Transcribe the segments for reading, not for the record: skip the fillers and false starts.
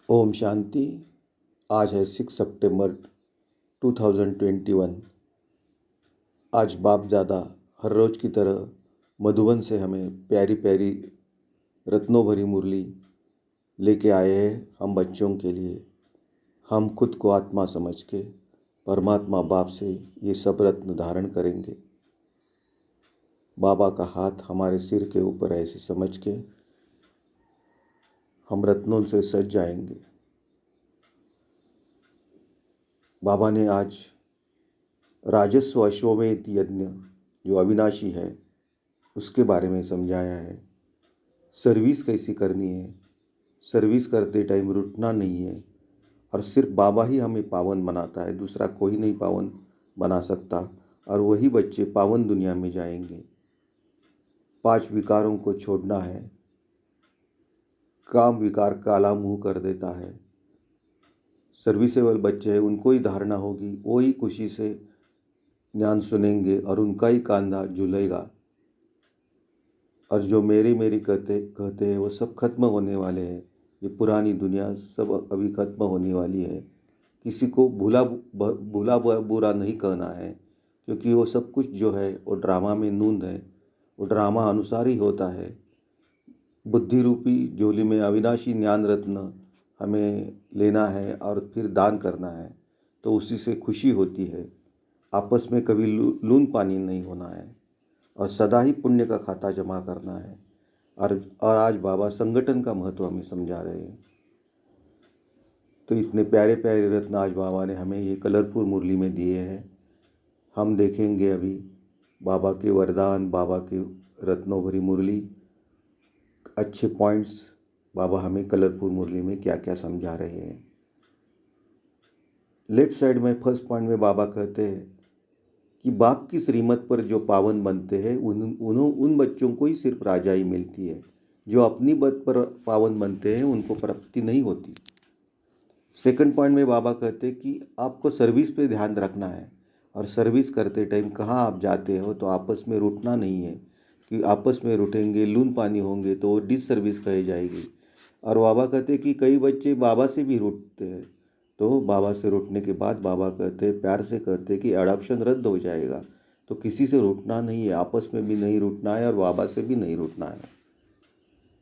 ओम शांति। आज है 6 सितंबर 2021। आज बाप दादा हर रोज़ की तरह मधुबन से हमें प्यारी प्यारी रत्नों भरी मुरली लेके आए हैं हम बच्चों के लिए। हम खुद को आत्मा समझ के परमात्मा बाप से ये सब रत्न धारण करेंगे। बाबा का हाथ हमारे सिर के ऊपर ऐसे समझ के हम रत्नों से सज जाएंगे। बाबा ने आज राजस्व अश्वमेध यज्ञ जो अविनाशी है उसके बारे में समझाया है। सर्विस कैसी करनी है, सर्विस करते टाइम रुकना नहीं है और सिर्फ बाबा ही हमें पावन बनाता है, दूसरा कोई नहीं पावन बना सकता। और वही बच्चे पावन दुनिया में जाएंगे। 5 विकारों को छोड़ना है। काम विकार काला मुंह कर देता है। सर्विसेबल बच्चे हैं, उनको ही धारणा होगी, वो ही खुशी से ज्ञान सुनेंगे और उनका ही कांधा झूलेगा। और जो मेरी मेरी कहते हैं वो सब खत्म होने वाले हैं। ये पुरानी दुनिया सब अभी खत्म होने वाली है। किसी को भूला बुरा नहीं कहना है, क्योंकि वो सब कुछ जो है वो ड्रामा में नूंद है, वो ड्रामा अनुसार ही होता है। बुद्धि रूपी झोली में अविनाशी ज्ञान रत्न हमें लेना है और फिर दान करना है, तो उसी से खुशी होती है। आपस में कभी लून पानी नहीं होना है और सदा ही पुण्य का खाता जमा करना है। और आज बाबा संगठन का महत्व हमें समझा रहे हैं। तो इतने प्यारे प्यारे रत्न आज बाबा ने हमें ये कलरफुल मुरली में दिए हैं। हम देखेंगे अभी बाबा के वरदान, बाबा के रत्नों भरी मुरली, अच्छे पॉइंट्स बाबा हमें कलरफुल मुरली में क्या क्या समझा रहे हैं। लेफ्ट साइड में फर्स्ट पॉइंट में बाबा कहते हैं कि बाप की श्रीमत पर जो पावन बनते हैं उन बच्चों को ही सिर्फ राजाई मिलती है। जो अपनी बात पर पावन बनते हैं उनको प्राप्ति नहीं होती। सेकंड पॉइंट में बाबा कहते हैं कि आपको सर्विस पे ध्यान रखना है और सर्विस करते टाइम कहाँ आप जाते हो तो आपस में रुठना नहीं है, कि आपस में रुठेंगे लून पानी होंगे तो वो डिस सर्विस कही जाएगी। और बाबा कहते हैं कि कई बच्चे बाबा से भी रूठते हैं, तो बाबा से रूठने के बाद बाबा कहते हैं, प्यार से कहते हैं कि अडॉप्शन रद्द हो जाएगा। तो किसी से रूठना नहीं है, आपस में भी नहीं रूठना है और बाबा से भी नहीं रूठना है।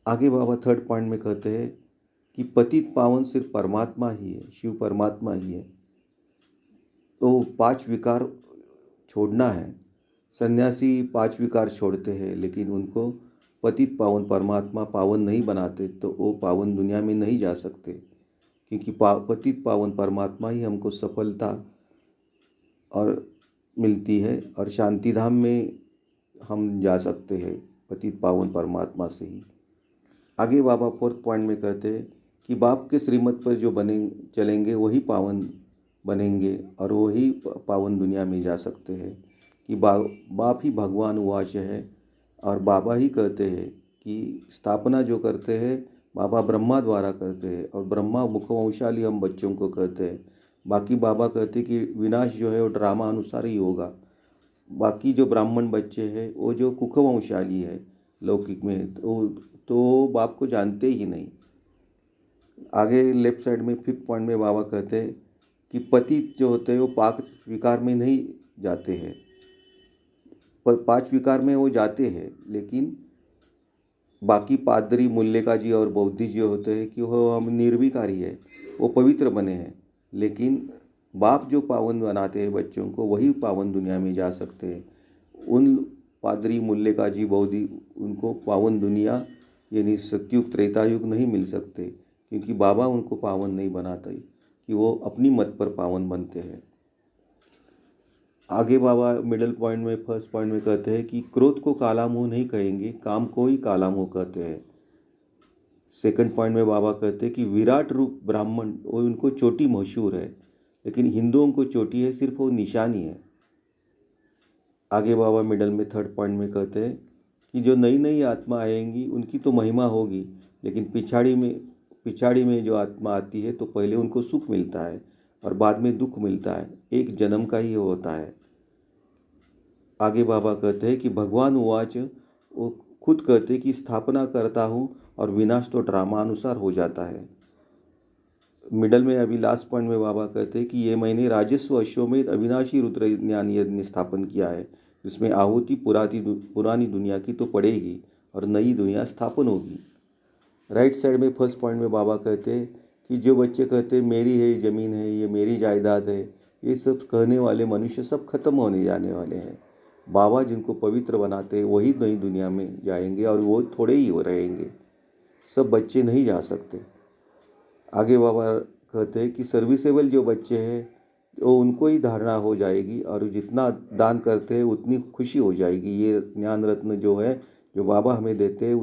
आगे बाबा थर्ड पॉइंट में कहते हैं कि पतित पावन सिर्फ परमात्मा ही है, शिव परमात्मा ही है। तो 5 विकार छोड़ना है। सन्यासी 5 विकार छोड़ते हैं, लेकिन उनको पतित पावन परमात्मा पावन नहीं बनाते, तो वो पावन दुनिया में नहीं जा सकते। क्योंकि पतित पावन परमात्मा ही हमको सफलता और मिलती है और शांति धाम में हम जा सकते हैं पतित पावन परमात्मा से ही। आगे बाबा फोर्थ पॉइंट में कहते हैं कि बाप के श्रीमत पर जो चलेंगे वही पावन बनेंगे और वही पावन दुनिया में जा सकते हैं। कि बाप ही भगवान उवाच है और बाबा ही कहते हैं कि स्थापना जो करते हैं बाबा ब्रह्मा द्वारा करते हैं और ब्रह्मा मुखवंशाली हम बच्चों को कहते हैं। बाकी बाबा कहते हैं कि विनाश जो है वो ड्रामा अनुसार ही होगा। बाकी जो ब्राह्मण बच्चे हैं वो जो कुखवंशाली है लौकिक में, तो बाप को जानते ही नहीं। आगे लेफ्ट साइड में फिफ्थ पॉइंट में बाबा कहते हैं कि पति जो होते हैं वो 5 विकार में नहीं जाते हैं। 5 विकार में वो जाते हैं, लेकिन बाकी पादरी मुल्लिका जी और बौद्धि जी होते हैं कि वो हम निर्विकारी है, वो पवित्र बने हैं। लेकिन बाप जो पावन बनाते हैं बच्चों को वही पावन दुनिया में जा सकते हैं। उन पादरी मुल्लिका जी बौद्धि उनको पावन दुनिया यानी सतयुग त्रेतायुग नहीं मिल सकते, क्योंकि बाबा उनको पावन नहीं बनाते, कि वो अपनी मत पर पावन बनते हैं। आगे बाबा मिडल पॉइंट में फर्स्ट पॉइंट में कहते हैं कि क्रोध को काला मुंह नहीं कहेंगे, काम को ही काला मुंह कहते हैं। सेकंड पॉइंट में बाबा कहते हैं कि विराट रूप ब्राह्मण वो उनको चोटी मशहूर है, लेकिन हिंदुओं को चोटी है सिर्फ वो निशानी है। आगे बाबा मिडल में थर्ड पॉइंट में कहते हैं कि जो नई नई आत्मा आएंगी उनकी तो महिमा होगी, लेकिन पिछाड़ी में जो आत्मा आती है तो पहले उनको सुख मिलता है और बाद में दुख मिलता है। एक जन्म का ही होता है। आगे बाबा कहते हैं कि भगवान उवाच, वो खुद कहते हैं कि स्थापना करता हूँ और विनाश तो ड्रामा अनुसार हो जाता है। मिडल में अभी लास्ट पॉइंट में बाबा कहते हैं कि ये मैंने राजस्व अश्वमेध अविनाशी रुद्र ज्ञान यज्ञ स्थापन किया है, जिसमें आहुति पुरानी दुनिया की तो पड़ेगी और नई दुनिया स्थापन होगी। राइट साइड में फर्स्ट पॉइंट में बाबा कहते हैं कि जो बच्चे कहते हैं मेरी है ज़मीन है, ये मेरी जायदाद है, ये सब कहने वाले मनुष्य सब खत्म होने जाने वाले हैं। बाबा जिनको पवित्र बनाते हैं वही नई दुनिया में जाएंगे और वो थोड़े ही हो रहेंगे, सब बच्चे नहीं जा सकते। आगे बाबा कहते हैं कि सर्विसेबल जो बच्चे हैं वो उनको ही धारणा हो जाएगी और जितना दान करते हैं उतनी खुशी हो जाएगी। ये ज्ञान रत्न जो है, जो बाबा हमें देते हैं,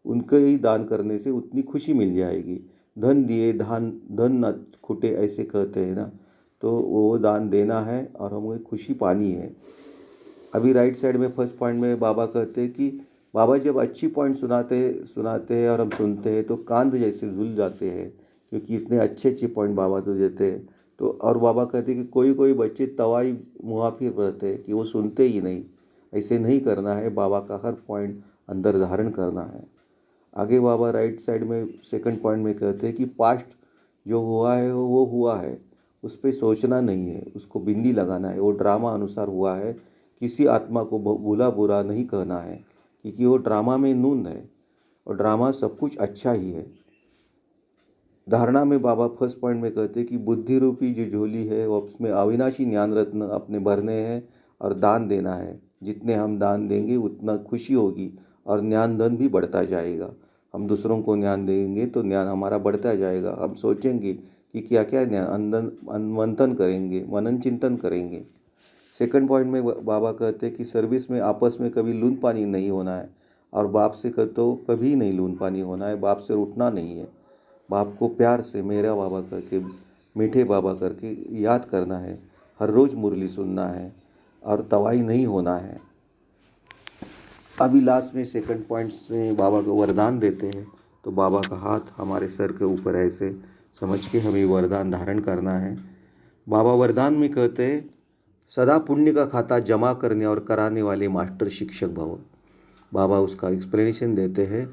उनके ही दान करने से उतनी खुशी मिल जाएगी। धन दिए धन न खुटे ऐसे कहते हैं ना, तो वो दान देना है और हमें खुशी पानी है। अभी राइट साइड में फर्स्ट पॉइंट में बाबा कहते हैं कि बाबा जब अच्छी पॉइंट सुनाते हैं और हम सुनते हैं तो कान जैसे झुल जाते हैं, क्योंकि इतने अच्छे अच्छे पॉइंट बाबा तो देते हैं। तो और बाबा कहते हैं कि कोई कोई बच्चे तवाई मुहाफिर रहते हैं कि वो सुनते ही नहीं। ऐसे नहीं करना है, बाबा का हर पॉइंट अंदर धारण करना है। आगे बाबा राइट साइड में सेकंड पॉइंट में कहते हैं कि पास्ट जो हुआ है वो हुआ है, उस पर सोचना नहीं है, उसको बिंदी लगाना है। वो ड्रामा अनुसार हुआ है, किसी आत्मा को भूला बुरा नहीं कहना है, क्योंकि वो ड्रामा में नून है और ड्रामा सब कुछ अच्छा ही है। धारणा में बाबा फर्स्ट पॉइंट में कहते हैं कि बुद्धि रूपी जो झोली है वो उसमें अविनाशी ज्ञान रत्न अपने भरने हैं और दान देना है। जितने हम दान देंगे उतना खुशी होगी और ज्ञान धन भी बढ़ता जाएगा। हम दूसरों को ज्ञान देंगे तो ज्ञान हमारा बढ़ता जाएगा। हम सोचेंगे कि क्या क्या ज्ञान मंथन करेंगे, मनन चिंतन करेंगे। सेकंड पॉइंट में बाबा कहते हैं कि सर्विस में आपस में कभी लून पानी नहीं होना है और बाप से तो कभी नहीं लून पानी होना है। बाप से उठना नहीं है, बाप को प्यार से मेरा बाबा करके, मीठे बाबा करके याद करना है। हर रोज़ मुरली सुनना है और तवाई नहीं होना है। अभी लास्ट में सेकंड पॉइंट से बाबा को वरदान देते हैं, तो बाबा का हाथ हमारे सर के ऊपर ऐसे समझ के हमें वरदान धारण करना है। बाबा वरदान में कहते हैं सदा पुण्य का खाता जमा करने और कराने वाले मास्टर शिक्षक भव। बाबा उसका एक्सप्लेनेशन देते हैं,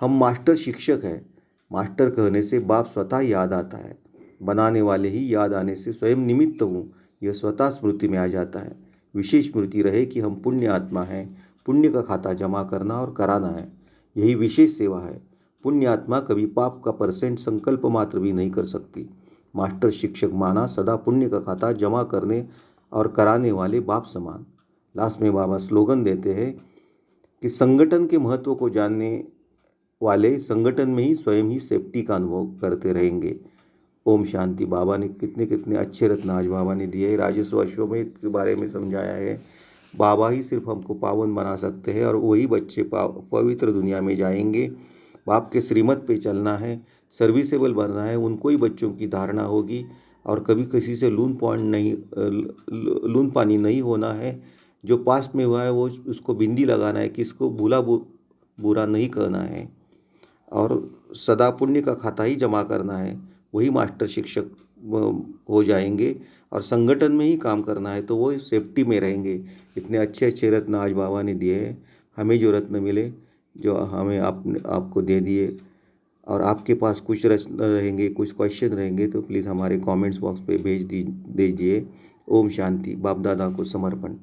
हम मास्टर शिक्षक हैं। मास्टर कहने से बाप स्वतः याद आता है, बनाने वाले ही याद आने से स्वयं निमित्त हूँ, यह स्वतः स्मृति में आ जाता है। विशेष स्मृति रहे कि हम पुण्य आत्मा हैं, पुण्य का खाता जमा करना और कराना है, यही विशेष सेवा है। पुण्य आत्मा कभी पाप का % संकल्प मात्र भी नहीं कर सकती। मास्टर शिक्षक माना सदा पुण्य का खाता जमा करने और कराने वाले बाप समान। लास्ट में बाबा स्लोगन देते हैं कि संगठन के महत्व को जानने वाले संगठन में ही स्वयं ही सेफ्टी का अनुभव करते रहेंगे। ओम शांति। बाबा ने कितने कितने अच्छे रत्न आज बाबा ने दिए। राजस्व अश्वमेध के बारे में समझाया है। बाबा ही सिर्फ हमको पावन बना सकते हैं और वही बच्चे पवित्र दुनिया में जाएंगे। बाप के श्रीमत पे चलना है, सर्विसेबल बनना है, उनको ही बच्चों की धारणा होगी और कभी किसी से लून पानी नहीं होना है। जो पास्ट में हुआ है वो उसको बिंदी लगाना है, किसको बुरा नहीं कहना है और सदा पुण्य का खाता ही जमा करना है। वही मास्टर शिक्षक हो जाएंगे और संगठन में ही काम करना है, तो वो सेफ्टी में रहेंगे। इतने अच्छे अच्छे रत्न आज बाबा ने दिए हैं। हमें जो रत्न मिले, जो हमें आपको दे दिए, और आपके पास कुछ रत्न रहेंगे, कुछ क्वेश्चन रहेंगे तो प्लीज़ हमारे कमेंट्स बॉक्स पे भेज दीजिए। ओम शांति। बाप दादा को समर्पण।